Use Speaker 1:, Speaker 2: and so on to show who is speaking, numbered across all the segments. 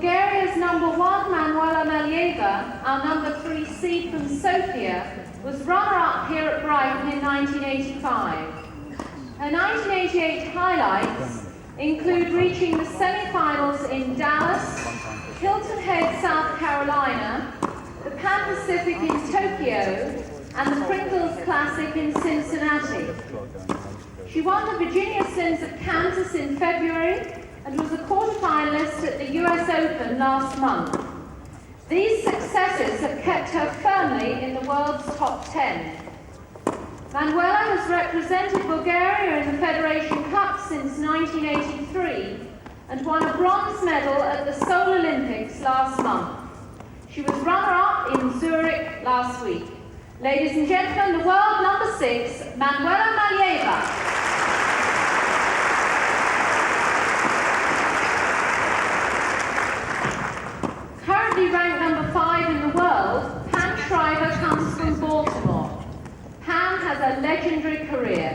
Speaker 1: Bulgaria's #1 Manuela Maleeva, our #3 seed from Sofia, was runner-up here at Brighton in 1985. Her 1988 highlights include reaching the semi-finals in Dallas, Hilton Head, South Carolina, the Pan Pacific in Tokyo, and the Pringles Classic in Cincinnati. She won the Virginia Slims of Kansas in February and was a quarterfinalist at the US Open last month. These successes have kept her firmly in the world's top 10. Manuela has represented Bulgaria in the Federation Cup since 1983 and won a bronze medal at the Seoul Olympics last month. She was runner-up in Zurich last week. Ladies and gentlemen, the world #6, Manuela Maleeva. Currently ranked #5 in the world, Pam Shriver comes from Baltimore. Pam has a legendary career.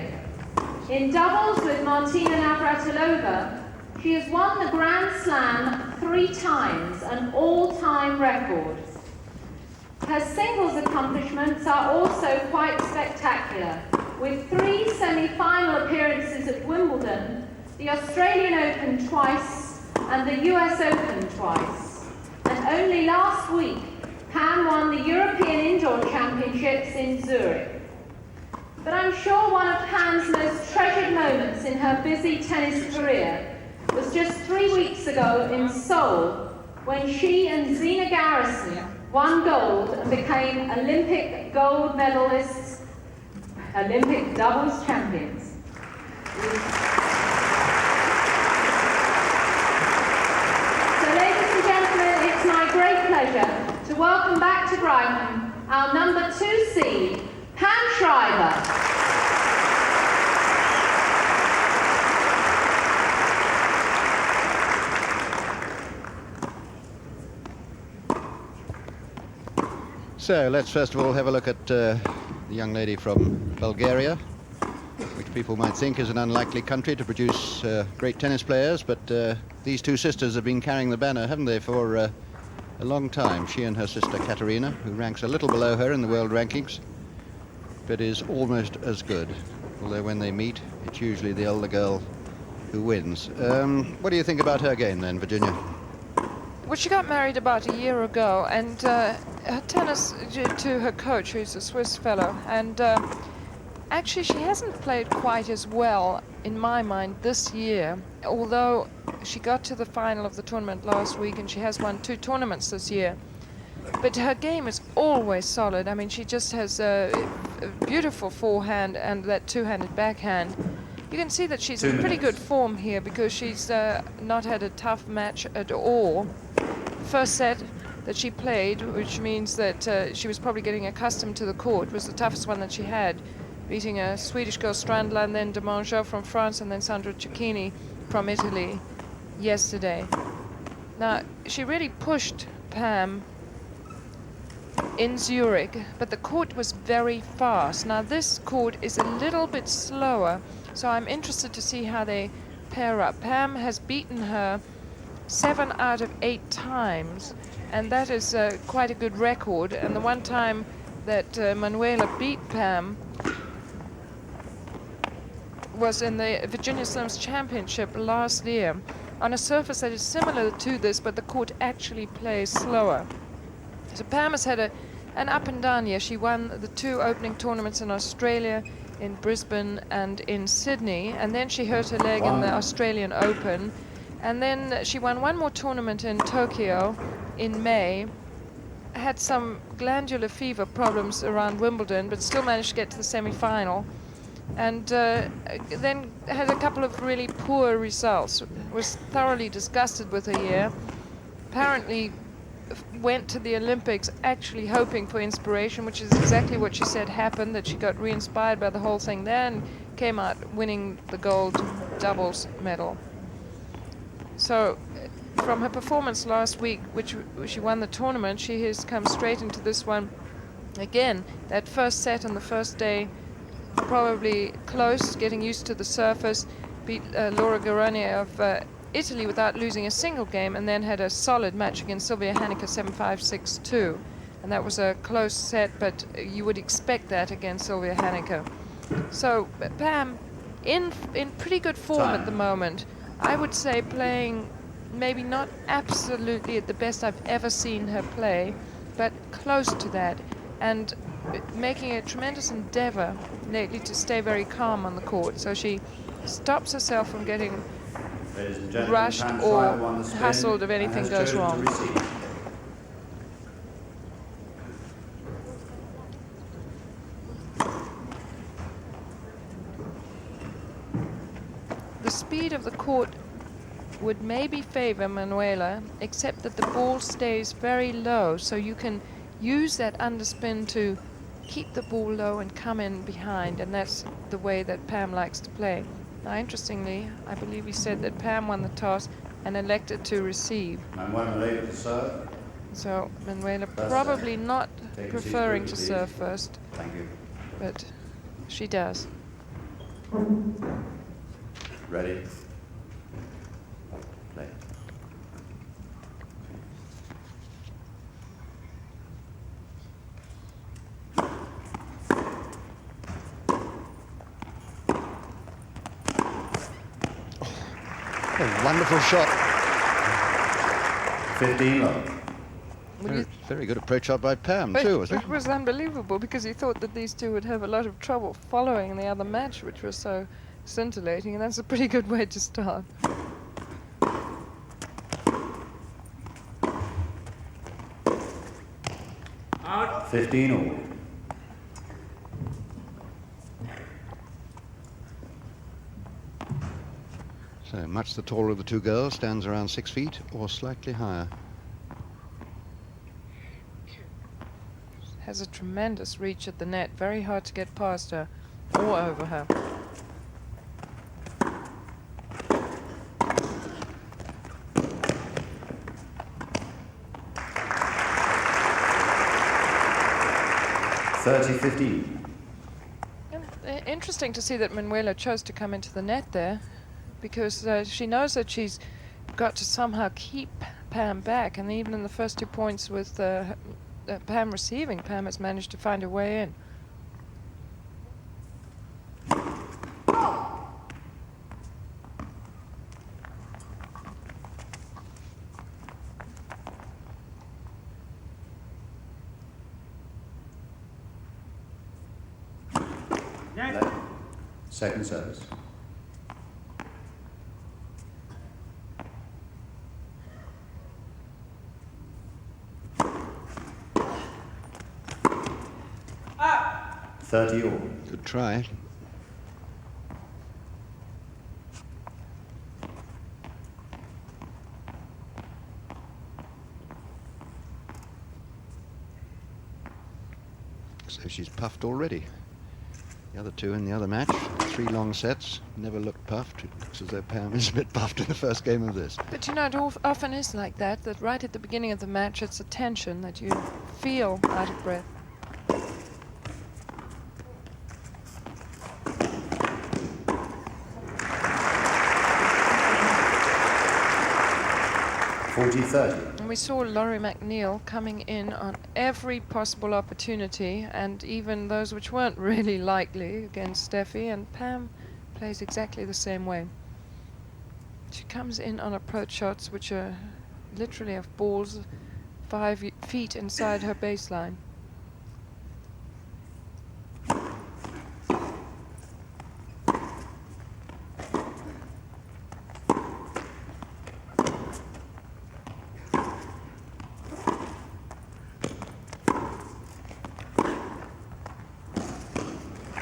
Speaker 1: In doubles with Martina Navratilova, she has won the Grand Slam 3 times, an all-time record. Her singles accomplishments are also quite spectacular, with 3 semi-final appearances at Wimbledon, the Australian Open twice, and the US Open twice. And only last week, Pam won the European Indoor Championships in Zurich. But I'm sure one of Pam's most treasured moments in her busy tennis career was just 3 weeks ago in Seoul, when she and Zina Garrison won gold and became Olympic gold medalists, Olympic doubles champions. So ladies and gentlemen, it's my great pleasure to welcome back to Brighton our #2 seed, Pam Shriver.
Speaker 2: So let's first of all have a look at the young lady from Bulgaria, which people might think is an unlikely country to produce great tennis players, but these two sisters have been carrying the banner, haven't they, for a long time. She and her sister Katerina, who ranks a little below her in the world rankings, but is almost as good, although when they meet, it's usually the older girl who wins. What do you think about her game then, Virginia?
Speaker 3: Well, she got married about a year ago, and her tennis to her coach, who's a Swiss fellow, and actually she hasn't played quite as well, in my mind, this year, although she got to the final of the tournament last week, and she has won 2 tournaments this year. But her game is always solid. I mean, she just has a beautiful forehand and that two-handed backhand. You can see that she's in pretty good form here because she's not had a tough match at all. First set that she played, which means that she was probably getting accustomed to the court, was the toughest one that she had, beating a Swedish girl, Strandla, and then Demangeau from France, and then Sandra Cecchini from Italy yesterday. Now, she really pushed Pam in Zurich, but the court was very fast. Now, this court is a little bit slower, so I'm interested to see how they pair up. Pam has beaten her 7 out of 8 times, and that is quite a good record. And the one time that Manuela beat Pam was in the Virginia Slims Championship last year on a surface that is similar to this, but the court actually plays slower. So Pam has had an up and down year. She won the 2 opening tournaments in Australia, in Brisbane and in Sydney, and then she hurt her leg in the Australian Open, and then she won 1 more tournament in Tokyo in May, had some glandular fever problems around Wimbledon, but still managed to get to the semi-final, and then had a couple of really poor results. Was thoroughly disgusted with her year. Apparently went to the Olympics actually hoping for inspiration, which is exactly what she said happened, that she got re-inspired by the whole thing there and came out winning the gold doubles medal. So from her performance last week, which she won the tournament, she has come straight into this one again. That first set on the first day, probably close, getting used to the surface, beat Laura Garoni of Italy without losing a single game, and then had a solid match against Sylvia Hanicke 7-5, 6-2. And that was a close set, but you would expect that against Sylvia Hanicke. So Pam, in pretty good form at the moment. I would say playing maybe not absolutely at the best I've ever seen her play, but close to that, and making a tremendous endeavor lately to stay very calm on the court. So she stops herself from getting rushed or hustled if anything goes wrong. The speed of the court would maybe favor Manuela, except that the ball stays very low, so you can use that underspin to keep the ball low and come in behind, and that's the way that Pam likes to play. Now, interestingly, I believe he said that Pam won the toss and elected to receive.
Speaker 4: Manuela Maleeva to serve.
Speaker 3: So Manuela probably not preferring to serve first.
Speaker 4: Thank you.
Speaker 3: But she does.
Speaker 4: Ready? Play.
Speaker 2: A wonderful shot.
Speaker 4: 15 low.
Speaker 2: Very good approach shot by Pam, too, wasn't
Speaker 3: It was unbelievable, because he thought that these two would have a lot of trouble following the other match, which was so scintillating, and that's a pretty good way to start.
Speaker 4: Out. 15 all.
Speaker 2: So much the taller of the two girls, stands around 6 feet or slightly higher.
Speaker 3: Has a tremendous reach at the net, very hard to get past her or over her. Interesting to see that Manuela chose to come into the net there, because she knows that she's got to somehow keep Pam back, and even in the first 2 points with Pam receiving, Pam has managed to find her way in.
Speaker 4: Second service. Up. 30 all.
Speaker 2: Good try. So she's puffed already. The other two in the other match, 3 long sets, never looked puffed. It looks as though Pam is a bit puffed in the first game of this.
Speaker 3: But you know, it often is like that, that right at the beginning of the match, it's a tension that you feel out of breath. And we saw Laurie McNeil coming in on every possible opportunity, and even those which weren't really likely, against Steffi, and Pam plays exactly the same way. She comes in on approach shots which are literally have balls 5 feet inside her baseline.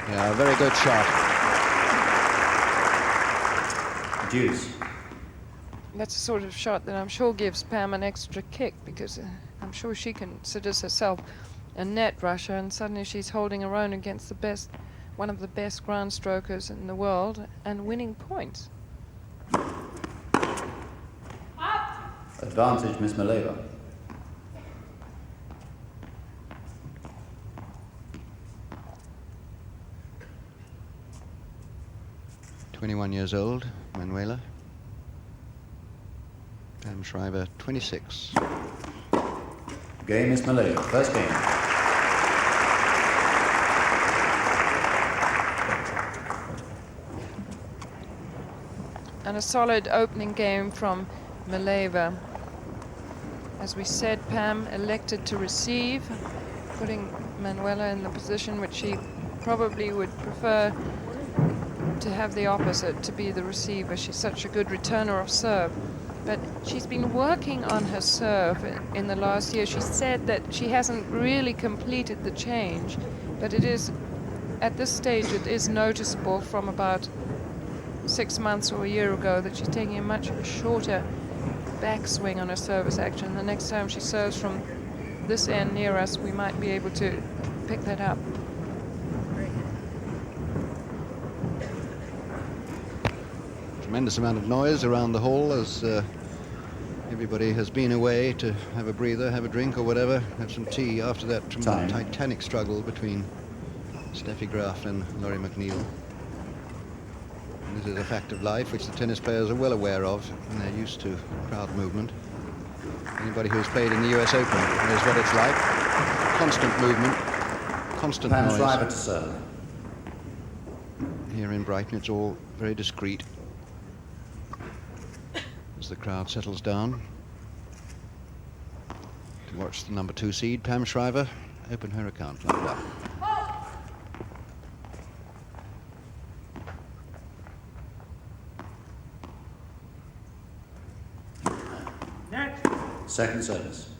Speaker 2: Yeah, a very good shot.
Speaker 4: Deuce.
Speaker 3: That's the sort of shot that I'm sure gives Pam an extra kick, because I'm sure she considers herself a net rusher, and suddenly she's holding her own against one of the best ground strokers in the world, and winning points.
Speaker 4: Advantage, Miss Maleeva.
Speaker 2: "21 years old, Manuela." Pam Shriver, 26.
Speaker 4: Game is Maleeva. First game.
Speaker 3: And a solid opening game from Maleeva. As we said, Pam elected to receive, putting Manuela in the position which she probably would prefer to have the opposite, to be the receiver. She's such a good returner of serve. But she's been working on her serve in the last year. She said that she hasn't really completed the change, but it is, at this stage, it is noticeable from about 6 months or a year ago that she's taking a much shorter backswing on her service action. The next time she serves from this end near us, we might be able to pick that up.
Speaker 2: Tremendous amount of noise around the hall as everybody has been away to have a breather, have a drink or whatever, have some tea after that titanic struggle between Steffi Graf and Laurie McNeil. And this is a fact of life which the tennis players are well aware of, and they're used to crowd movement. Anybody who's played in the US Open knows what it's like. Constant movement, constant
Speaker 4: Pam
Speaker 2: noise.
Speaker 4: Shriver to serve.
Speaker 2: Here in Brighton, it's all very discreet as the crowd settles down to watch the number 2 seed, Pam Shriver, open her account like that.
Speaker 4: Second service.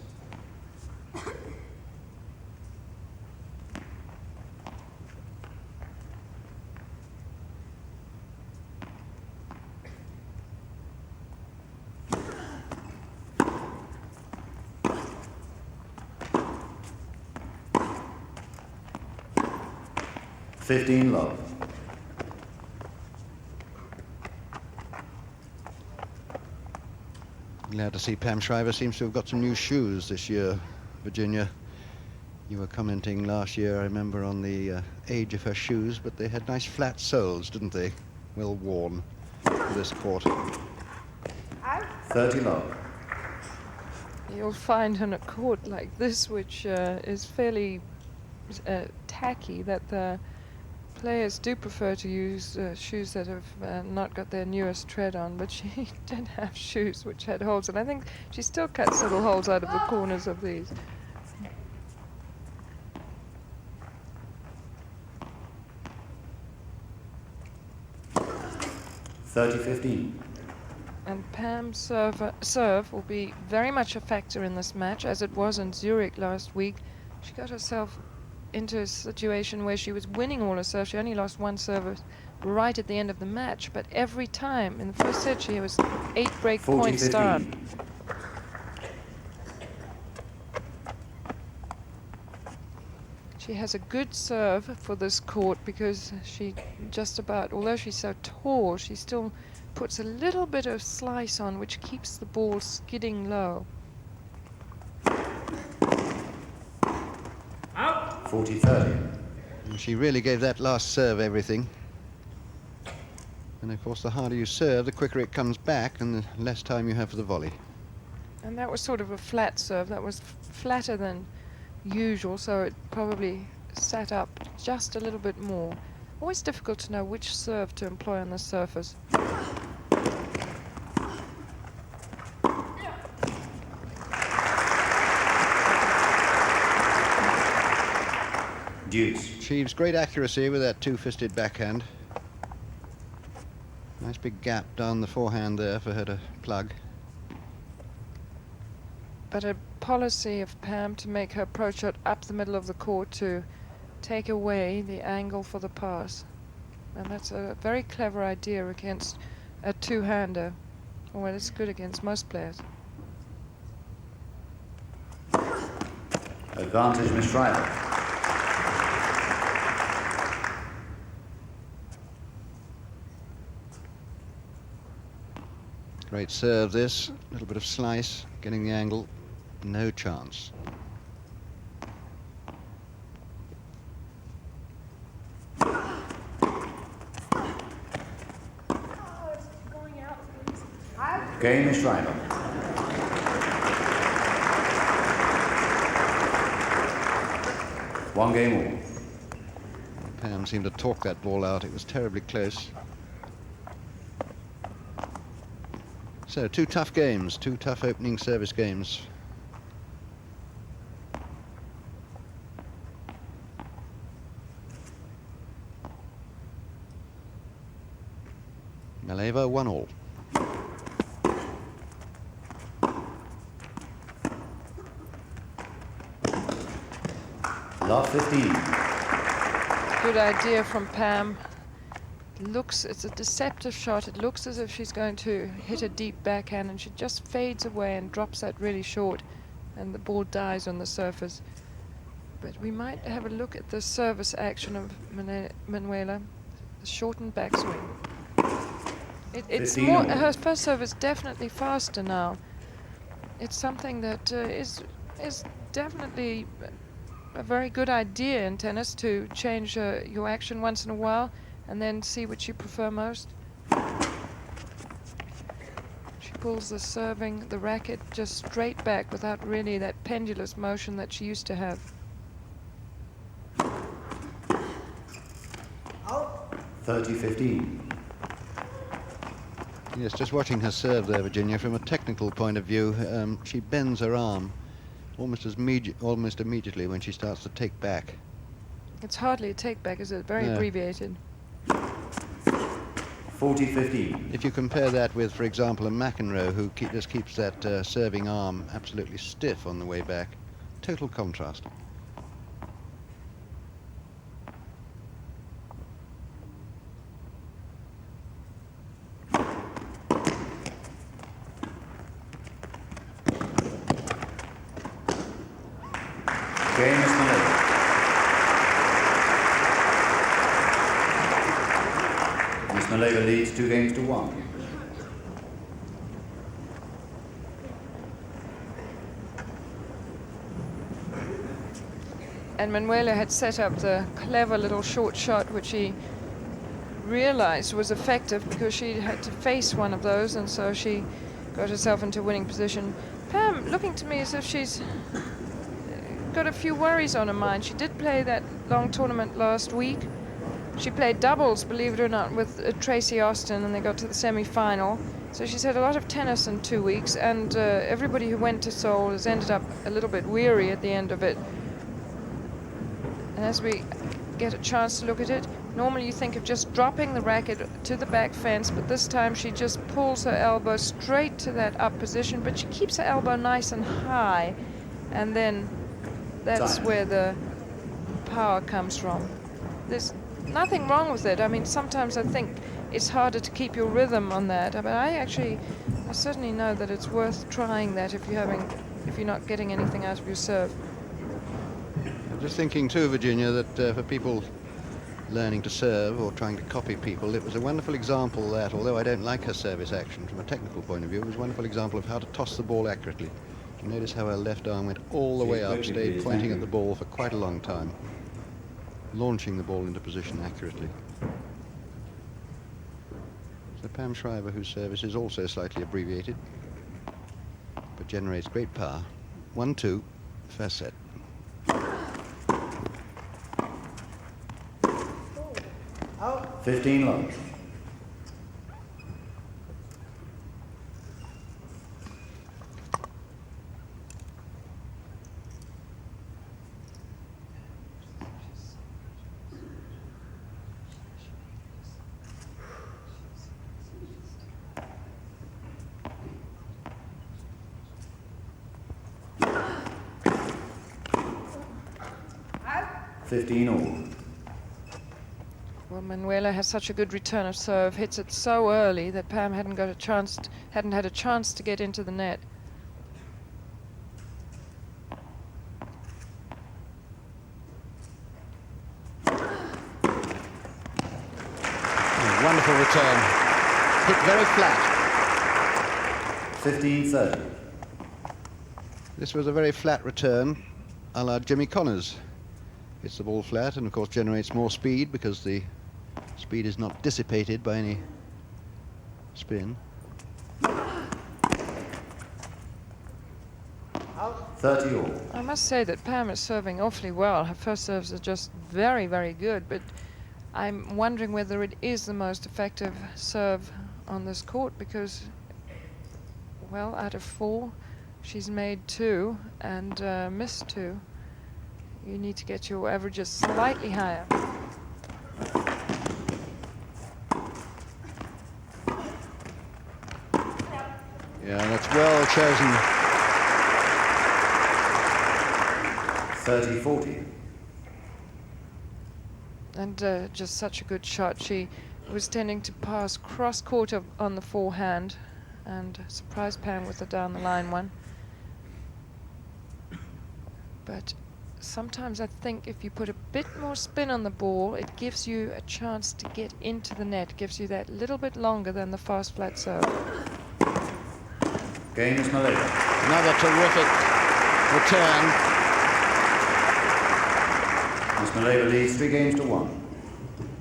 Speaker 4: Fifteen love.
Speaker 2: Glad to see Pam Shriver seems to have got some new shoes this year. Virginia, you were commenting last year, I remember, on the age of her shoes, but they had nice flat soles, didn't they? Well worn for this court.
Speaker 4: 30 love.
Speaker 3: You'll find on a court like this, which is fairly tacky, that the players do prefer to use shoes that have not got their newest tread on, but she did have shoes which had holes, and I think she still cuts little holes out of the corners of these.
Speaker 4: $30-15.
Speaker 3: And Pam's serve will be very much a factor in this match, as it was in Zurich last week. She got herself into a situation where she was winning all her serve. She only lost one service right at the end of the match, but every time in the first set she was 8 break point start. She has a good serve for this court because she just about, although she's so tall, she still puts a little bit of slice on, which keeps the ball skidding low.
Speaker 4: 40-30.
Speaker 2: She really gave that last serve everything. And of course, the harder you serve, the quicker it comes back and the less time you have for the volley.
Speaker 3: And that was sort of a flat serve. That was flatter than usual, so it probably sat up just a little bit more. Always difficult to know which serve to employ on the surface.
Speaker 4: Deuce.
Speaker 2: Achieves great accuracy with that two-fisted backhand. Nice big gap down the forehand there for her to plug.
Speaker 3: But a policy of Pam to make her approach shot up the middle of the court to take away the angle for the pass. And that's a very clever idea against a two-hander. Well, it's good against most players.
Speaker 4: Advantage, Miss Shriver.
Speaker 2: Great serve this, a little bit of slice, getting the angle, no chance.
Speaker 4: Game, Miss Shriver. 1 game all.
Speaker 2: Pam seemed to talk that ball out. It was terribly close. So 2 tough games, 2 tough opening service games. Maleeva 1-all.
Speaker 4: Love 15.
Speaker 3: Good idea from Pam. It's a deceptive shot. It looks as if she's going to hit a deep backhand, and she just fades away and drops that really short, and the ball dies on the surface. But we might have a look at the service action of Manuela, the shortened backswing. It's
Speaker 4: 15
Speaker 3: more.
Speaker 4: all.
Speaker 3: Her first serve is definitely faster now. It's something that is definitely a very good idea in tennis, to change your action once in a while and then see which you prefer most. She pulls the racket just straight back without really that pendulous motion that she used to have.
Speaker 4: 30-15.
Speaker 2: Yes, just watching her serve there, Virginia, from a technical point of view, she bends her arm almost immediately when she starts to take back.
Speaker 3: It's hardly a take back, is it? Very
Speaker 2: No.
Speaker 3: abbreviated.
Speaker 4: 40-15.
Speaker 2: If you compare that with, for example, a McEnroe, who just keeps that serving arm absolutely stiff on the way back, total contrast.
Speaker 4: Game is Maleeva. Miss Maleeva leads 2 games to 1.
Speaker 3: And Manuela had set up the clever little short shot, which she realized was effective because she had to face one of those, and so she got herself into a winning position. Pam, looking to me as if she's got a few worries on her mind. She did play that long tournament last week. She played doubles, believe it or not, with Tracy Austin, and they got to the semi-final. So she's had a lot of tennis in 2 weeks, and everybody who went to Seoul has ended up a little bit weary at the end of it. And as we get a chance to look at it, normally you think of just dropping the racket to the back fence, but this time she just pulls her elbow straight to that up position, but she keeps her elbow nice and high, and then that's where the power comes from. There's nothing wrong with it. I mean, sometimes I think it's harder to keep your rhythm on that, but I certainly know that it's worth trying that if you're not getting anything out of your serve.
Speaker 2: I'm just thinking too, Virginia, that for people learning to serve or trying to copy people, it was a wonderful example that, although I don't like her service action from a technical point of view, it was a wonderful example of how to toss the ball accurately. You notice how her left arm went all the way up, stayed pointing at the ball for quite a long time, launching the ball into position accurately. So Pam Shriver, whose service is also slightly abbreviated, but generates great power. 1-2, first set.
Speaker 4: Out. 15 love. Out. 15 all.
Speaker 3: Well, Manuela has such a good return of serve, hits it so early that Pam hadn't had a chance to get into the net.
Speaker 2: Wonderful return. Hit very flat.
Speaker 4: 15-30.
Speaker 2: This was a very flat return, a la Jimmy Connors. Hits the ball flat and, of course, generates more speed because the speed is not dissipated by any spin.
Speaker 4: 30 all.
Speaker 3: I must say that Pam is serving awfully well. Her first serves are just very, very good, but I'm wondering whether it is the most effective serve on this court because, well, out of 4, she's made 2 and missed 2. You need to get your averages slightly higher.
Speaker 2: Yeah, that's well chosen.
Speaker 4: 30-40.
Speaker 3: And just such a good shot. She was tending to pass cross-court on the forehand and surprised Pam with a down-the-line one. But sometimes I think if you put a bit more spin on the ball, it gives you a chance to get into the net. Gives you that little bit longer than the fast flat serve.
Speaker 4: Game is Maleeva.
Speaker 2: Another terrific return.
Speaker 4: Miss Maleeva leads 3 games to 1.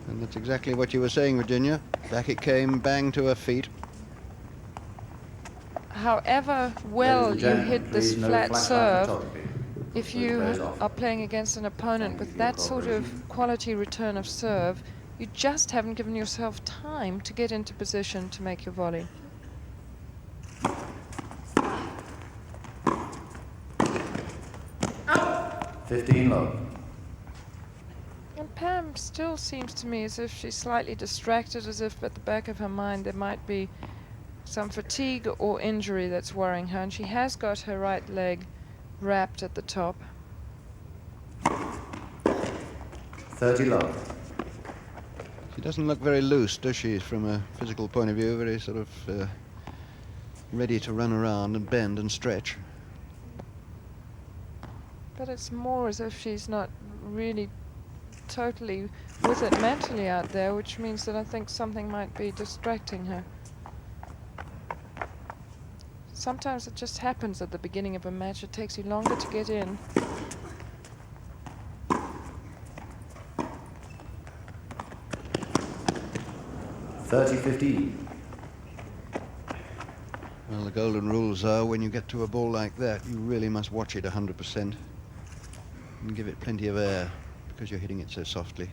Speaker 2: And that's exactly what you were saying, Virginia. Back it came, bang to her feet.
Speaker 3: However well
Speaker 4: Ladies
Speaker 3: you
Speaker 4: and
Speaker 3: hit
Speaker 4: gentlemen,
Speaker 3: this
Speaker 4: please no
Speaker 3: flat
Speaker 4: flashlight
Speaker 3: serve,
Speaker 4: photography.
Speaker 3: if
Speaker 4: Put the
Speaker 3: you
Speaker 4: players off.
Speaker 3: are playing against an opponent with that sort of quality return of serve, you just haven't given yourself time to get into position to make your volley.
Speaker 4: Out. 15 low.
Speaker 3: And Pam still seems to me as if she's slightly distracted, as if at the back of her mind there might be some fatigue or injury that's worrying her, and she has got her right leg wrapped at the top.
Speaker 4: 30 low.
Speaker 2: She doesn't look very loose, does she, from a physical point of view? Very sort of ready to run around and bend and stretch.
Speaker 3: But it's more as if she's not really totally with it mentally out there, which means that I think something might be distracting her. Sometimes it just happens at the beginning of a match. It takes you longer to get in.
Speaker 4: $30-15.
Speaker 2: Well, the golden rules are when you get to a ball like that, you really must watch it 100% and give it plenty of air because you're hitting it so softly.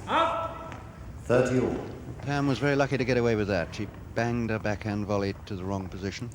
Speaker 4: Out. 30 all.
Speaker 2: Pam was very lucky to get away with that. She banged her backhand volley to the wrong position.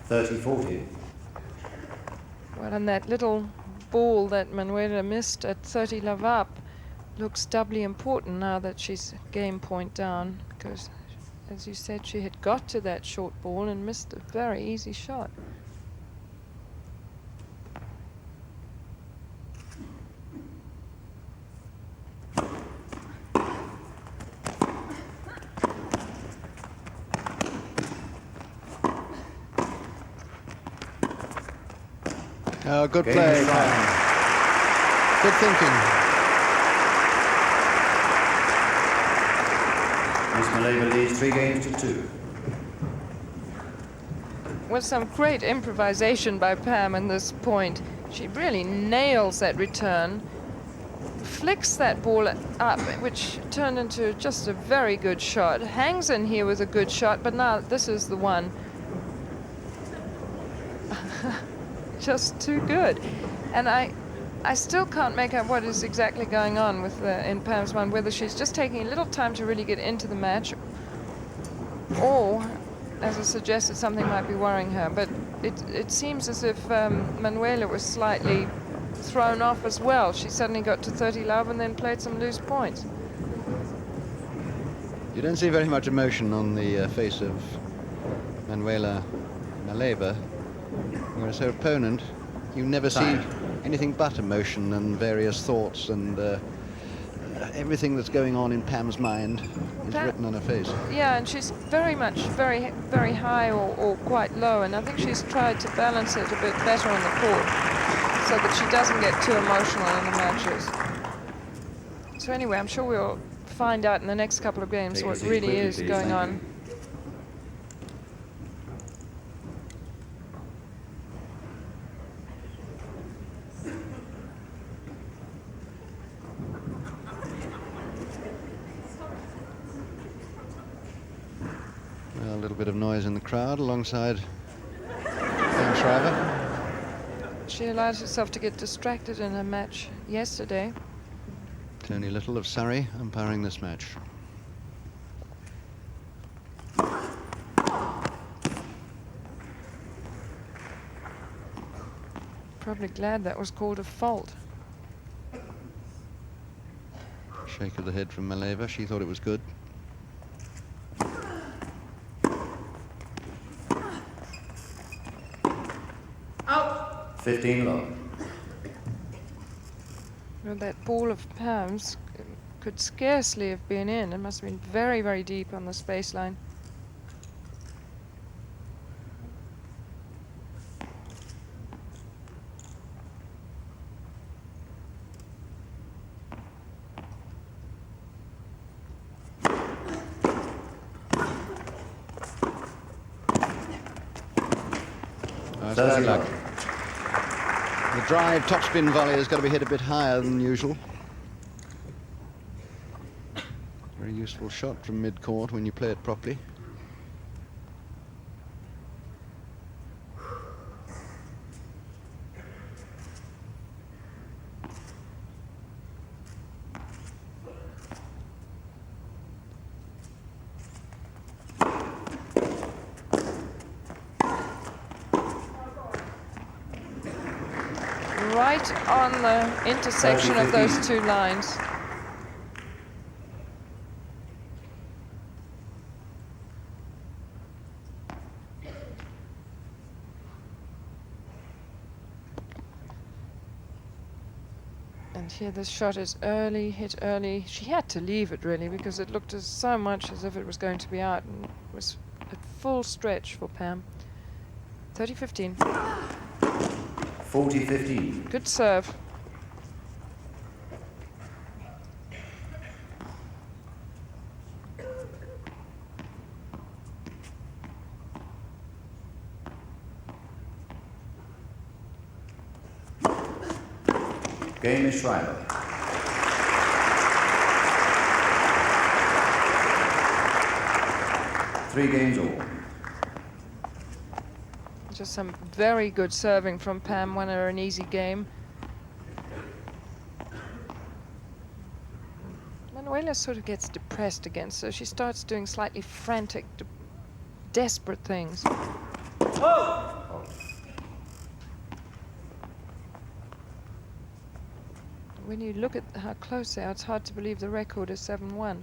Speaker 4: $30-40.
Speaker 3: Well, and that little ball that Manuela missed at 30 love up looks doubly important now that she's game point down, because, as you said, she had got to that short ball and missed a very easy shot.
Speaker 2: Oh, good
Speaker 4: Game
Speaker 2: play,
Speaker 4: is
Speaker 2: Pam.
Speaker 4: tied.
Speaker 2: Good thinking.
Speaker 4: Miss Maleeva leads 3 games to 2.
Speaker 3: With some great improvisation by Pam in this point. She really nails that return, flicks that ball up, which turned into just a very good shot. Hangs in here with a good shot, but now this is the one. Just too good. And I still can't make out what is exactly going on with in Pam's mind, whether she's just taking a little time to really get into the match, or, as supervisor suggested something might be worrying her, but it seems as if Manuela was slightly thrown off as well. She suddenly got to 30 love and then played some loose points.
Speaker 2: You don't see very much emotion on the face of Manuela Maleeva, whereas her opponent, you never see anything but emotion and various thoughts, and everything that's going on in Pam's mind is written on her face.
Speaker 3: Yeah, and she's very much very high or quite low, and I think she's tried to balance it a bit better on the court so that she doesn't get too emotional in the matches. So anyway, I'm sure we'll find out in the next couple of games what really is going on.
Speaker 2: Well, a little bit of noise in the crowd alongside Pam Shriver.
Speaker 3: She allowed herself to get distracted in her match yesterday.
Speaker 2: Tony Little of Surrey umpiring this match.
Speaker 3: Probably glad that was called a fault.
Speaker 2: Shake of the head from Maleeva. She thought it was good.
Speaker 4: Out. 15 love.
Speaker 3: Well, that ball of Pam's could scarcely have been in. It must have been very, very deep on the space line.
Speaker 2: Bad luck. The drive topspin volley has got to be hit a bit higher than usual. Very useful shot from mid-court when you play it properly.
Speaker 3: Right on the intersection of those two lines. And here this shot is early, hit early. She had to leave it really because it looked so much as if it was going to be out, and it was at full stretch for Pam. 30-15.
Speaker 4: 40-15.
Speaker 3: Good serve.
Speaker 4: Game is Shriver. Three games all.
Speaker 3: Just some very good serving from Pam, won her an easy game. Manuela sort of gets depressed again, so she starts doing slightly frantic, desperate things.
Speaker 4: Whoa!
Speaker 3: When you look at how close they are, it's hard to believe the record is 7-1.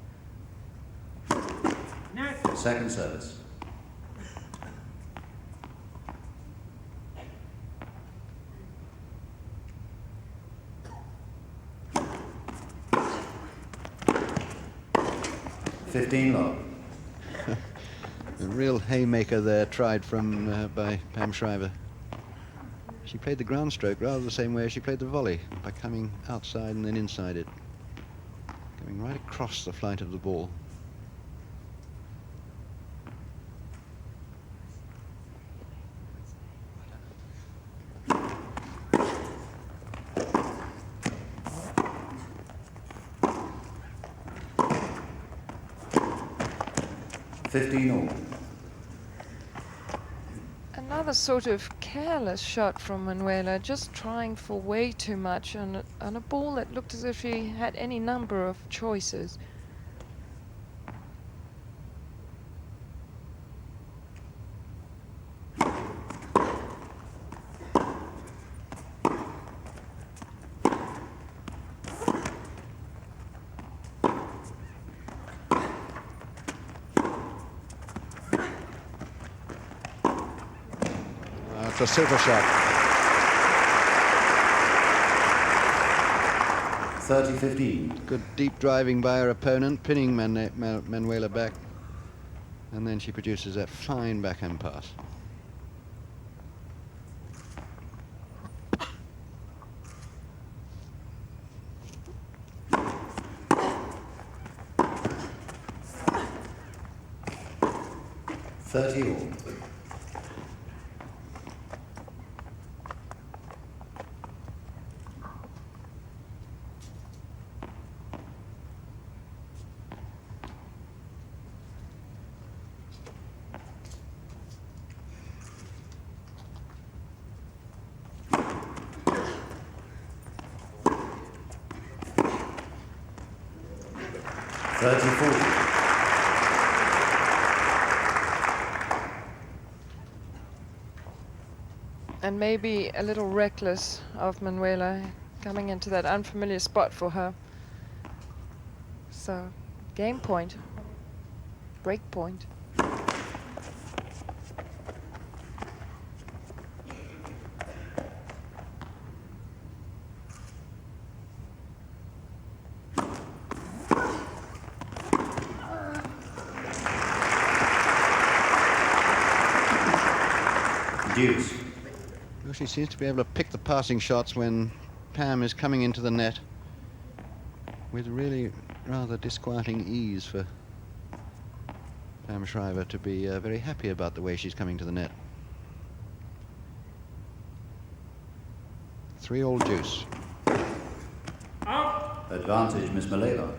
Speaker 4: Second service. $15
Speaker 2: A real haymaker there tried from by Pam Shriver. She played the ground stroke rather the same way as she played the volley, by coming outside and then inside it, going right across the flight of the ball.
Speaker 4: $15.
Speaker 3: Another sort of careless shot from Manuela, just trying for way too much on a ball that looked as if she had any number of choices.
Speaker 2: a super shot.
Speaker 4: 30-15.
Speaker 2: Good deep driving by her opponent, pinning Manuela back. And then she produces that fine backhand pass.
Speaker 4: All.
Speaker 3: And maybe a little reckless of Manuela coming into that unfamiliar spot for her. So, game point, break point.
Speaker 4: Deuce.
Speaker 2: Well, she seems to be able to pick the passing shots when Pam is coming into the net with really rather disquieting ease for Pam Shriver to be very happy about the way she's coming to the net. 3-all deuce.
Speaker 4: Advantage, Miss Maleeva.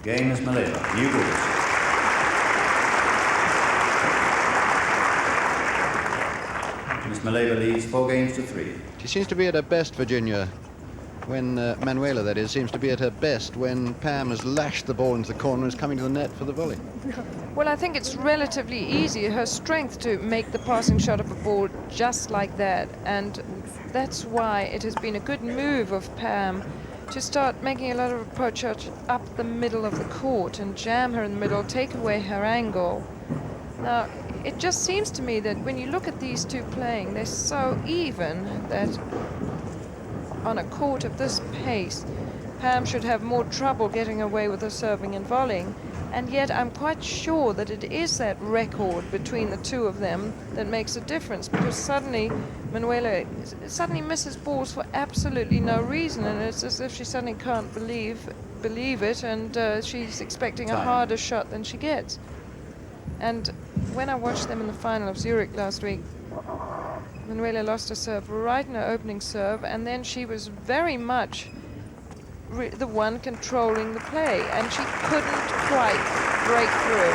Speaker 4: Game is Maleeva. New rules. Miss Maleeva leads 4-3.
Speaker 2: She seems to be at her best, Virginia, when Manuela, that is, seems to be at her best when Pam has lashed the ball into the corner and is coming to the net for the volley.
Speaker 3: Well, I think it's relatively easy, her strength, to make the passing shot of a ball just like that. And that's why it has been a good move of Pam to start making a lot of approach shots up the middle of the court and jam her in the middle, take away her angle. Now, it just seems to me that when you look at these two playing, they're so even that on a court of this pace, Pam should have more trouble getting away with her serving and volleying. And yet I'm quite sure that it is that record between the two of them that makes a difference, because suddenly Manuela suddenly misses balls for absolutely no reason, and it's as if she suddenly can't believe it, and she's expecting a harder shot than she gets. And when I watched them in the final of Zurich last week, Manuela lost her serve right in her opening serve, and then she was very much the one controlling the play, and she couldn't quite break through.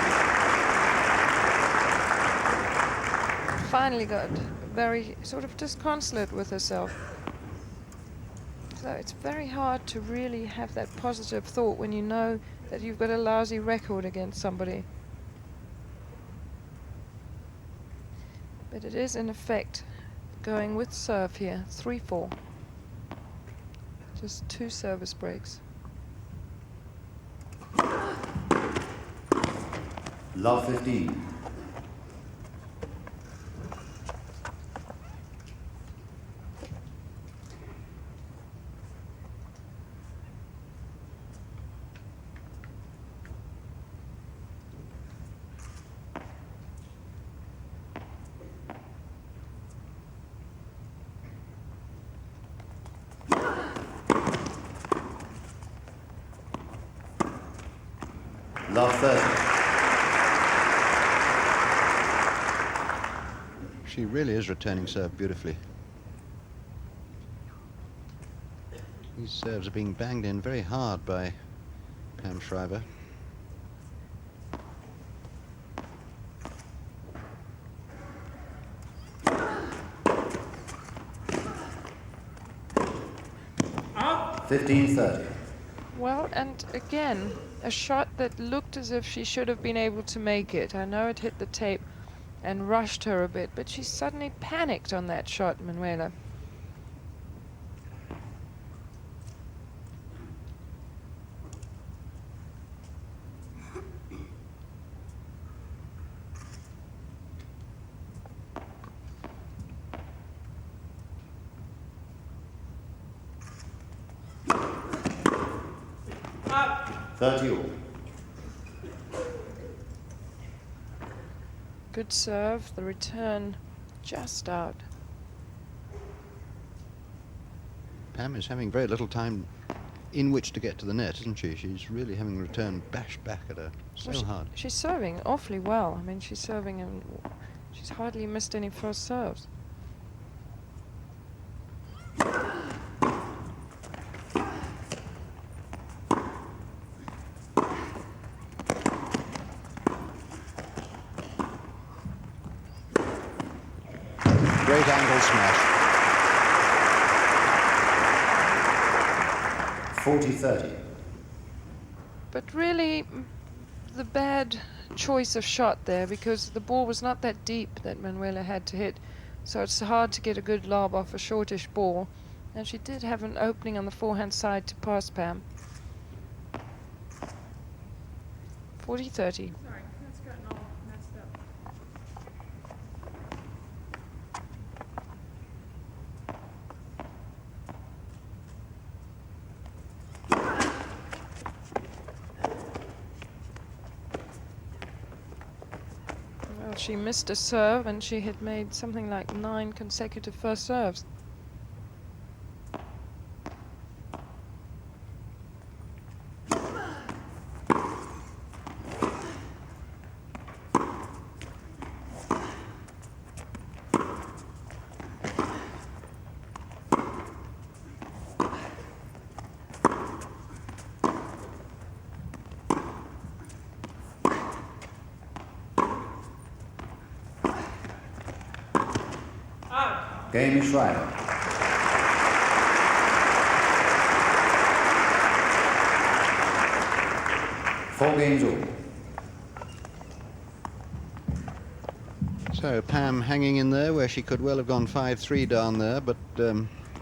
Speaker 3: Finally got very sort of disconsolate with herself. So it's very hard to really have that positive thought when you know that you've got a lousy record against somebody. But it is in effect going with serve here, 3-4. Just 2 service breaks.
Speaker 4: Love 15. Love 30.
Speaker 2: She really is returning serve beautifully. These serves are being banged in very hard by Pam Shriver.
Speaker 4: 15-30.
Speaker 3: Well, and again, a shot that looked as if she should have been able to make it. I know it hit the tape and rushed her a bit, but she suddenly panicked on that shot, Manuela.
Speaker 4: Up. 30 all.
Speaker 3: Good serve, the return just out.
Speaker 2: Pam is having very little time in which to get to the net, isn't she? She's really having the return bashed back at her so
Speaker 3: Well,
Speaker 2: hard.
Speaker 3: She's serving awfully well. I mean, she's serving and she's hardly missed any first serves.
Speaker 2: Great angle smash.
Speaker 4: 40-30.
Speaker 3: But really, the bad choice of shot there, because the ball was not that deep that Manuela had to hit, so it's hard to get a good lob off a shortish ball. And she did have an opening on the forehand side to pass Pam. 40-30.
Speaker 5: Sorry, that's gotten all messed up.
Speaker 3: Well, she missed a serve and she had made something like 9 consecutive first serves.
Speaker 4: Game is Shriver. Four games all.
Speaker 2: So Pam hanging in there where she could well have gone 5-3 down there, but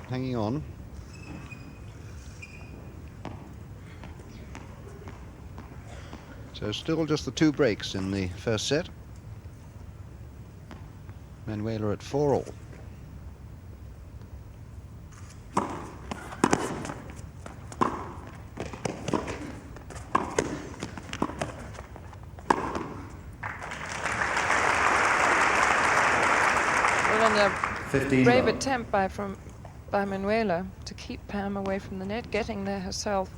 Speaker 2: hanging on. So still just the 2 breaks in the first set. Manuela at 4 all.
Speaker 3: Well, and a
Speaker 4: 15
Speaker 3: brave
Speaker 4: love.
Speaker 3: attempt by Manuela to keep Pam away from the net, getting there herself.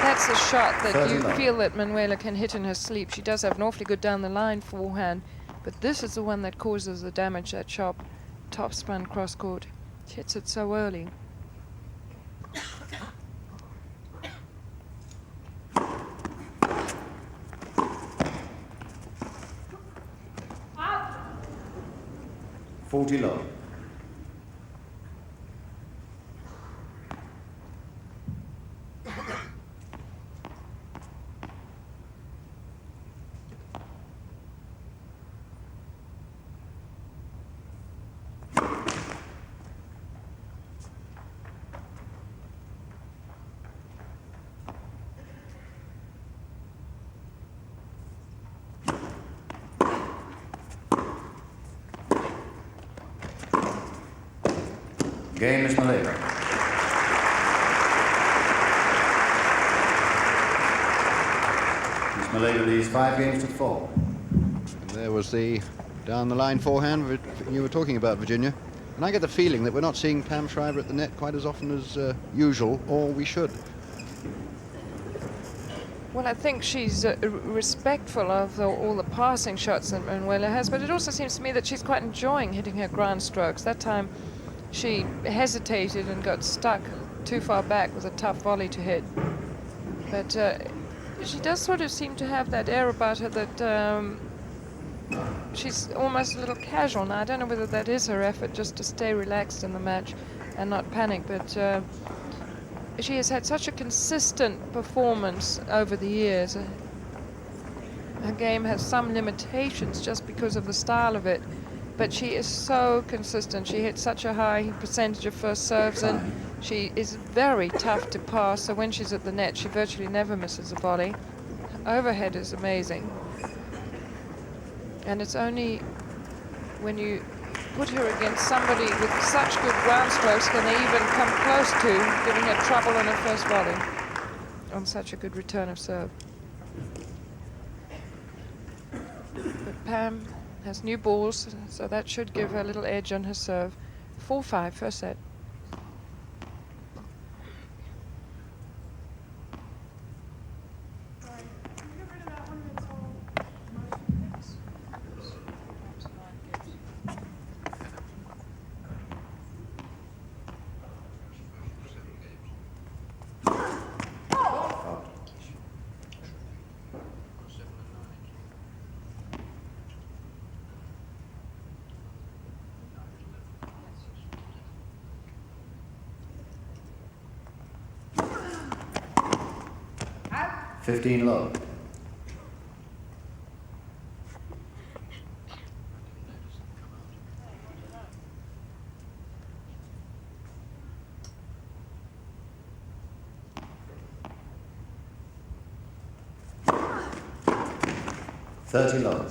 Speaker 3: That's a shot that you
Speaker 4: 39.
Speaker 3: feel that Manuela can hit in her sleep. She does have an awfully good down the line forehand, but this is the one that causes the damage, that sharp top spin cross court. She hits it so early.
Speaker 5: Up.
Speaker 4: 40 low. Game is Maleeva. Miss Maleeva leads 5 games to 4.
Speaker 2: And there was the down the line forehand you were talking about, Virginia. And I get the feeling that we're not seeing Pam Shriver at the net quite as often as usual, or we should.
Speaker 3: Well, I think she's respectful of all the passing shots that Manuela has, but it also seems to me that she's quite enjoying hitting her ground strokes. That time she hesitated and got stuck too far back with a tough volley to hit. But she does sort of seem to have that air about her that she's almost a little casual now. I don't know whether that is her effort just to stay relaxed in the match and not panic, but she has had such a consistent performance over the years. Her game has some limitations just because of the style of it, but she is so consistent. She hits such a high percentage of first serves, and she is very tough to pass, so when she's at the net she virtually never misses a volley. Her overhead is amazing, and it's only when you put her against somebody with such good ground strokes can they even come close to giving her trouble on her first volley on such a good return of serve. But Pam has new balls, so that should give her a little edge on her serve. 4-5 first set.
Speaker 5: Sorry. Can you get rid of that one that's all motion?
Speaker 4: 15 low. $30 low.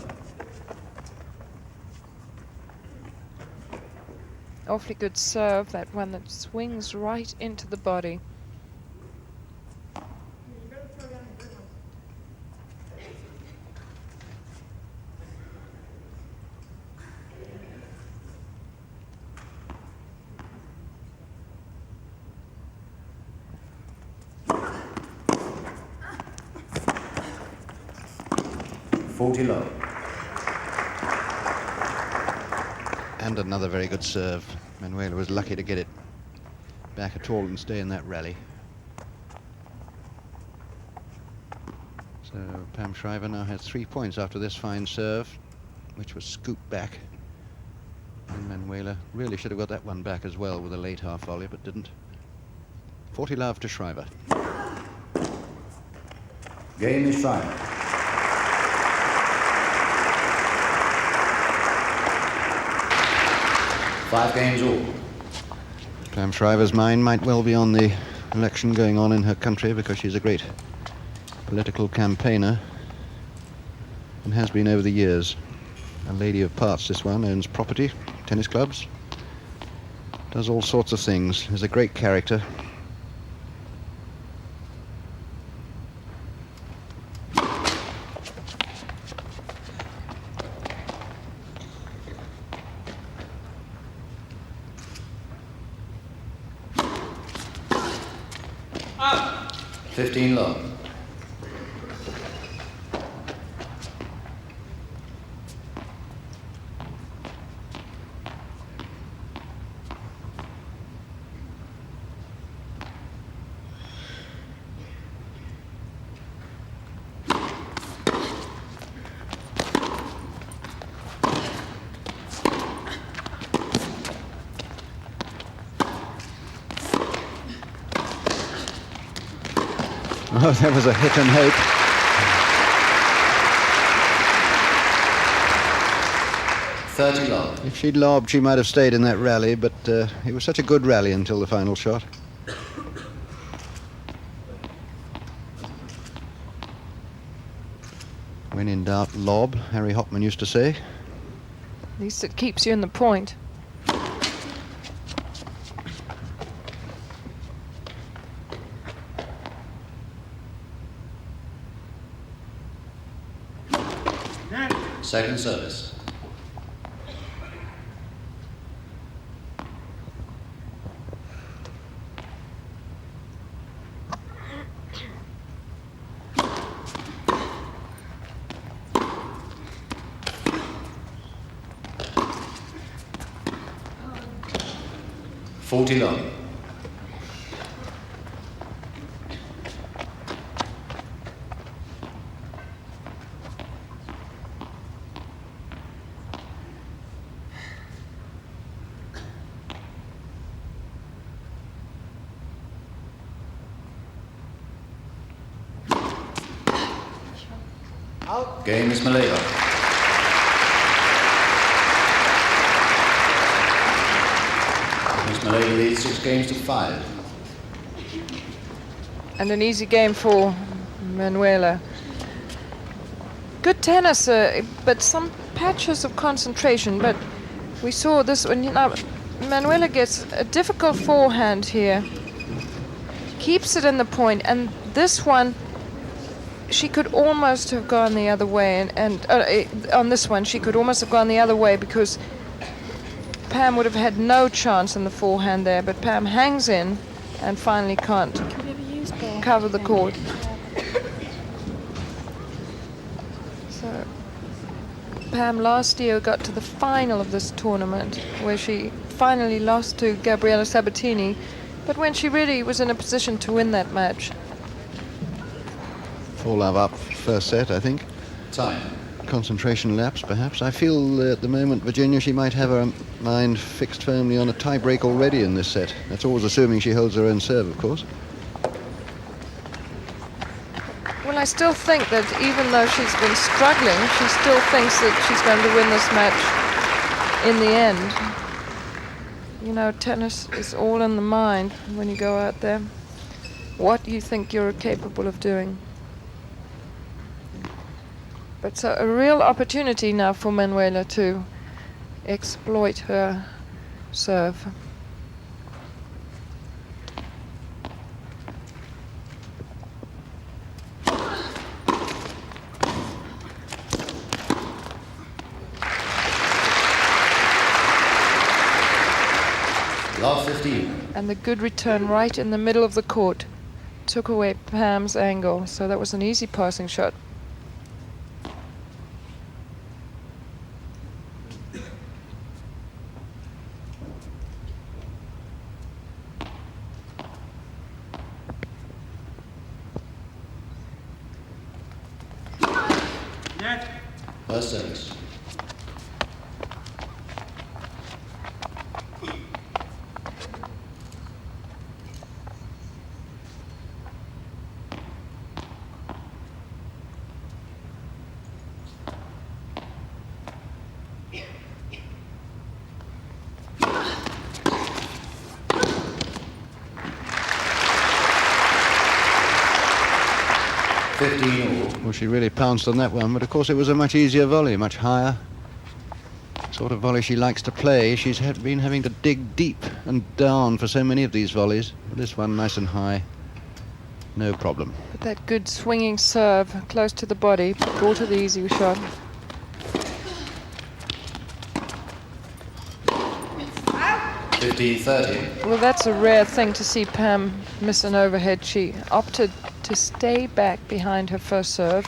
Speaker 3: Awfully good serve, that one that swings right into the body.
Speaker 5: You better throw down a good one.
Speaker 4: $40 low.
Speaker 2: And another very good serve. Manuela was lucky to get it back at all and stay in that rally. So Pam Shriver now has 3 points after this fine serve, which was scooped back. And Manuela really should have got that one back as well with a late half volley, but didn't. 40 love to Shriver.
Speaker 4: Game is Shriver. Five games all.
Speaker 2: Pam Shriver's mind might well be on the election going on in her country, because she's a great political campaigner and has been over the years. A lady of parts, this one. Owns property, tennis clubs, does all sorts of things. Is a great character.
Speaker 4: Up. 15 low.
Speaker 2: Oh, that was a hit and hope.
Speaker 4: $30 low.
Speaker 2: If she'd lobbed, she might have stayed in that rally, but it was such a good rally until the final shot. When in doubt, lob, Harry Hopman used to say.
Speaker 3: At least it keeps you in the point.
Speaker 4: Second service. 40 long. Game is Maleeva. Miss Maleeva leads 6 games to 5.
Speaker 3: And an easy game for Manuela. Good tennis, but some patches of concentration. But we saw this one. Now, Manuela gets a difficult forehand here. Keeps it in the point, and this one, she could almost have gone the other way, and on this one she could almost have gone the other way because Pam would have had no chance in the forehand there, but Pam hangs in and finally can't cover the court. So Pam last year got to the final of this tournament where she finally lost to Gabriela Sabatini, but when she really was in a position to win that match.
Speaker 2: 4-love up first set, I think.
Speaker 4: Time.
Speaker 2: Concentration lapse, perhaps. I feel at the moment, Virginia, she might have her mind fixed firmly on a tie-break already in this set. That's always assuming she holds her own serve, of course.
Speaker 3: Well, I still think that even though she's been struggling, she still thinks that she's going to win this match in the end. You know, tennis is all in the mind when you go out there. What you think you're capable of doing. But so a real opportunity now for Manuela to exploit her serve.
Speaker 4: Love 15.
Speaker 3: And the good return right in the middle of the court took away Pam's angle, so that was an easy passing shot.
Speaker 4: First service.
Speaker 2: Well, she really pounced on that one, but of course it was a much easier volley, much higher. Sort of volley she likes to play. She's been having to dig deep and down for so many of these volleys. This one nice and high, no problem.
Speaker 3: But that good swinging serve close to the body brought her the easy shot. Well, that's a rare thing to see Pam miss an overhead. She opted to stay back behind her first serve,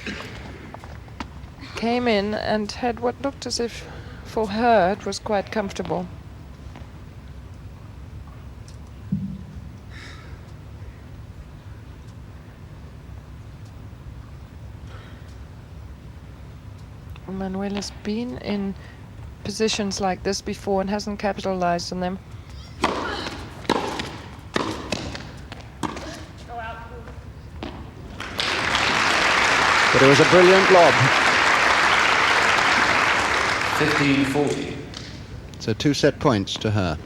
Speaker 3: came in and had what looked as if for her it was quite comfortable. Manuela's been in positions like this before and hasn't capitalized on them.
Speaker 2: But it was a brilliant lob.
Speaker 4: 15-40.
Speaker 2: So 2 set points to her.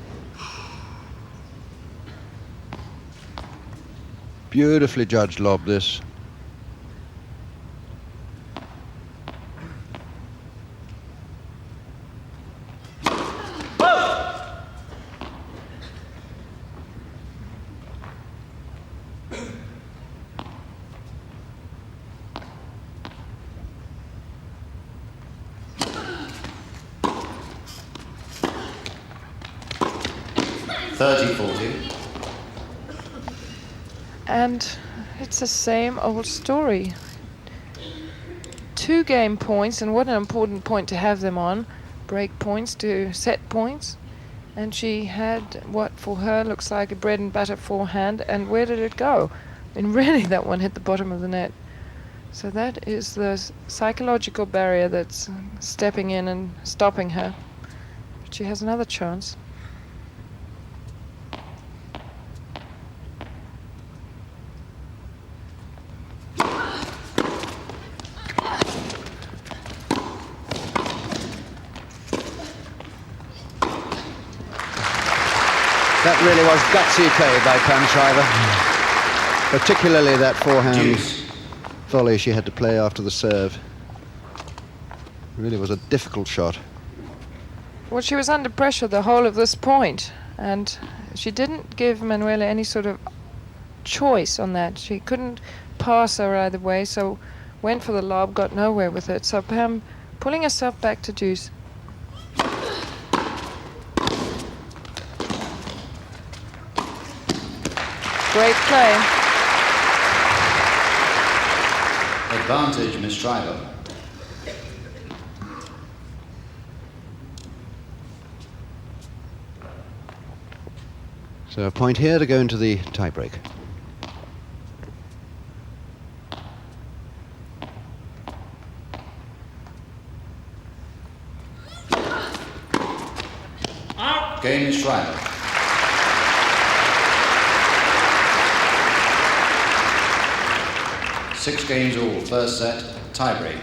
Speaker 2: Beautifully judged lob, this.
Speaker 3: And it's the same old story. 2 game points, and what an important point to have them on. Break points to set points. And she had what for her looks like a bread and butter forehand, and where did it go? And really that one hit the bottom of the net. So that is the psychological barrier that's stepping in and stopping her. But she has another chance.
Speaker 2: That really was gutsy play by Pam Shriver. Particularly that forehand
Speaker 4: Deuce.
Speaker 2: volley she had to play after the serve. Really was a difficult shot.
Speaker 3: Well, she was under pressure the whole of this point, and she didn't give Manuela any sort of choice on that. She couldn't pass her either way, so went for the lob, got nowhere with it. So Pam pulling herself back to deuce. Great play.
Speaker 4: Advantage, Miss Shriver.
Speaker 2: So a point here to go into the tiebreak.
Speaker 4: Game is Shriver. Six games all, first set, tiebreak.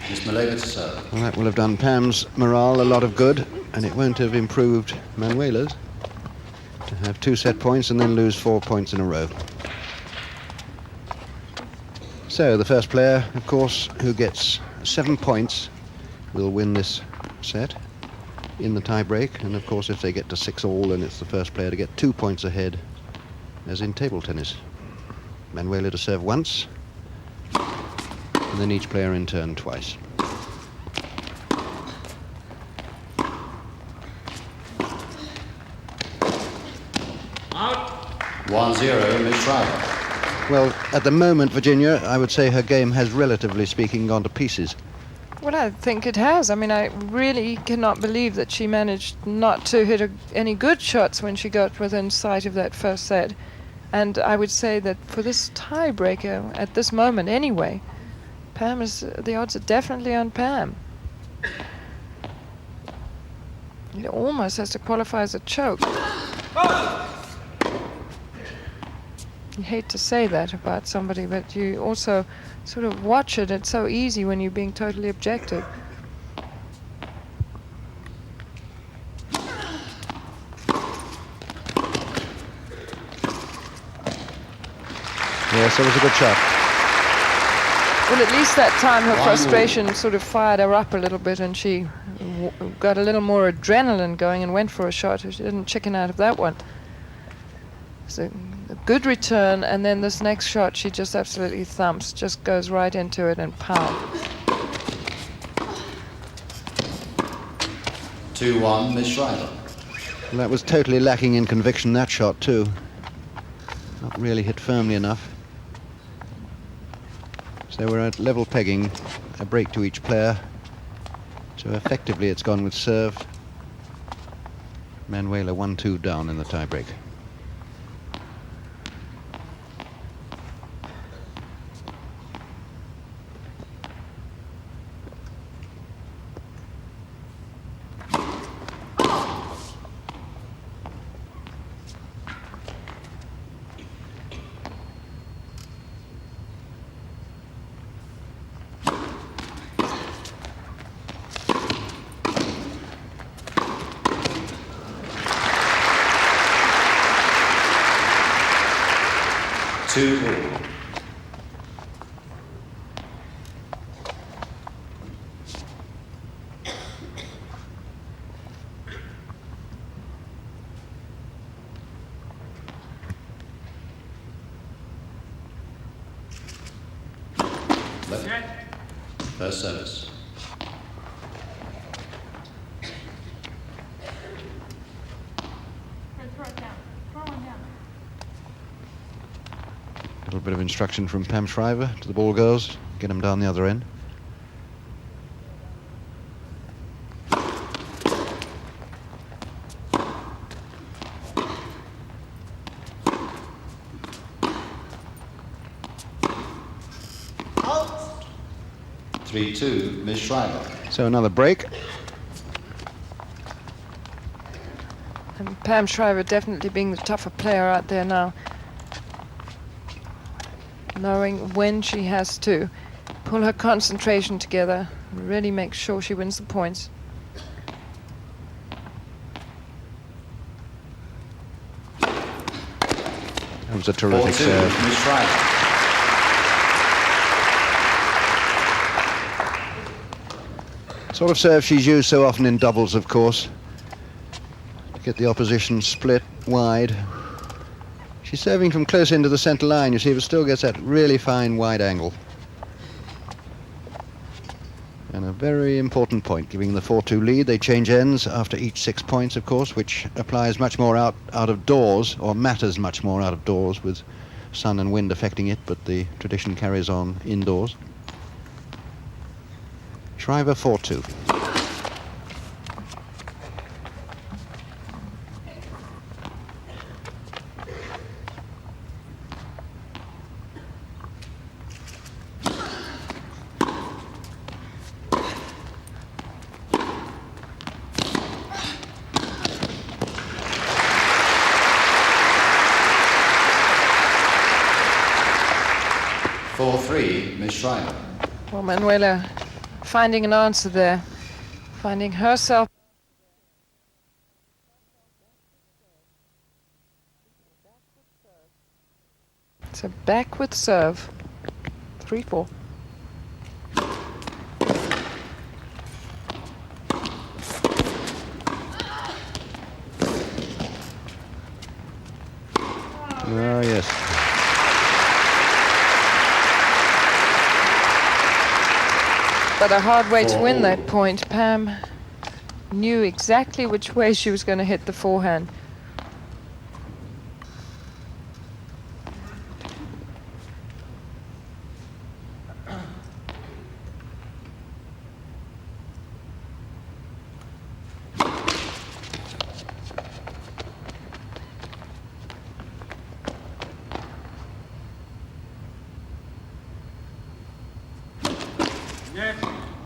Speaker 4: Miss Maleeva to serve.
Speaker 2: Well, that will have done Pam's morale a lot of good, and it won't have improved Manuela's to have 2 set points and then lose 4 points in a row. So the first player, of course, who gets 7 points will win this set in the tiebreak, and of course if they get to 6-all, then it's the first player to get 2 points ahead, as in table tennis. Manuela to serve once, and then each player in turn twice.
Speaker 4: Out. 1-0, Miss Shriver.
Speaker 2: Well, at the moment, Virginia, I would say her game has, relatively speaking, gone to pieces.
Speaker 3: Well, I think it has. I mean, I really cannot believe that she managed not to hit any good shots when she got within sight of that first set. And I would say that for this tiebreaker, at this moment anyway, Pam is, the odds are definitely on Pam. It almost has to qualify as a choke. You hate to say that about somebody, but you also sort of watch it. It's so easy when you're being totally objective.
Speaker 2: Yes, it was a good shot.
Speaker 3: Well, at least that time her
Speaker 4: 1-1.
Speaker 3: frustration sort of fired her up a little bit, and she got a little more adrenaline going and went for a shot. She didn't chicken out of that one. So a good return, and then this next shot she just absolutely thumps, just goes right into it and pow.
Speaker 4: 2-1, Miss Shriver.
Speaker 2: Well, that was totally lacking in conviction, that shot too. Not really hit firmly enough. So we're at level pegging, a break to each player. So effectively it's gone with serve. Manuela 1-2 down in the tiebreak.
Speaker 4: Two all. Left. First service.
Speaker 5: Throw it down. Throw one down.
Speaker 2: A little bit of instruction from Pam Shriver to the ball girls. Get them down the other end.
Speaker 4: 3-2, Ms. Shriver.
Speaker 2: So another break.
Speaker 3: And Pam Shriver definitely being the tougher player out there now. Knowing when she has to pull her concentration together, really make sure she wins the points.
Speaker 2: That was a terrific
Speaker 4: 4-2,
Speaker 2: serve.
Speaker 4: Ms. Shriver.
Speaker 2: Sort of serve she's used so often in doubles, of course. To get the opposition split wide. She's serving from close into the centre line, you see, but still gets that really fine wide angle. And a very important point, giving the 4-2 lead. They change ends after each 6 points, of course, which applies much more out of doors, or matters much more out of doors, with sun and wind affecting it, but the tradition carries on indoors. Shriver 4-2.
Speaker 4: Ms. Shriver.
Speaker 3: Well, Manuela finding an answer there, finding herself. So back with serve, 3-4.
Speaker 2: Oh, yes.
Speaker 3: But a hard way to win that point. Pam knew exactly which way she was going to hit the forehand.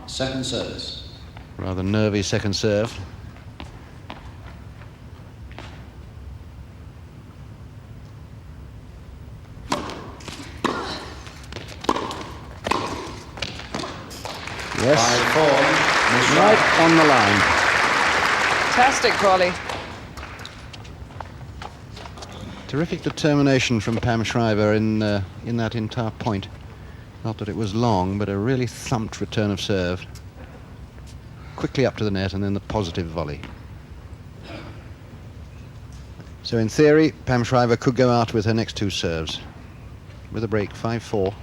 Speaker 4: Second service.
Speaker 2: Rather nervy second serve. Yes.
Speaker 4: 5-4, Ms. Shriver.
Speaker 2: Right on the line.
Speaker 3: Fantastic volley.
Speaker 2: Terrific determination from Pam Shriver in that entire point. Not that it was long, but a really thumped return of serve. Quickly up to the net and then the positive volley. So in theory, Pam Shriver could go out with her next two serves. With a break, 5-4.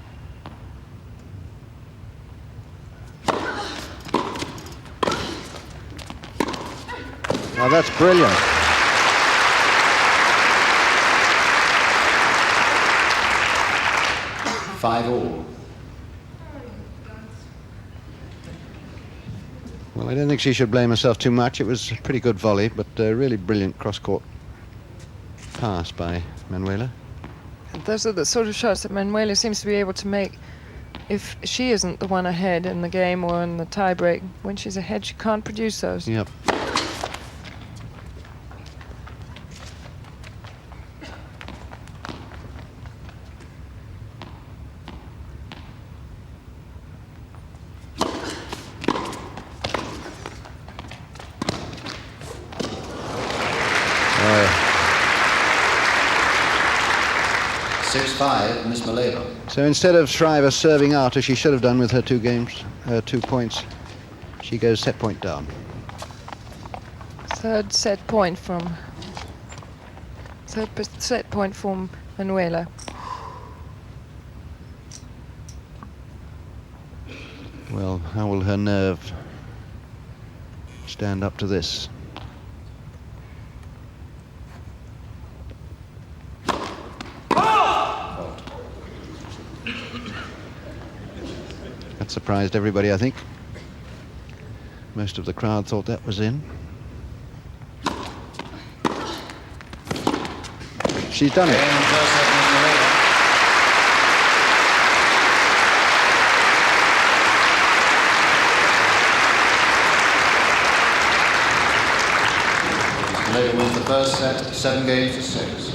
Speaker 2: Now that's brilliant.
Speaker 4: Five all.
Speaker 2: Well, I don't think she should blame herself too much. It was a pretty good volley, but a really brilliant cross-court pass by Manuela.
Speaker 3: And those are the sort of shots that Manuela seems to be able to make if she isn't the one ahead in the game or in the tie-break. When she's ahead, she can't produce those.
Speaker 2: Yep. Oh,
Speaker 4: 6-5, Ms. Maleeva.
Speaker 2: so instead of Shriver serving out, as she should have done with her 2 points, she goes set point down.
Speaker 3: Third set point from Manuela.
Speaker 2: Well, how will her nerve stand up to this? That surprised everybody, I think. Most of the crowd thought that was in. She's done it.
Speaker 4: Game first set, Ms. Maleeva. first set, 7 games to 6.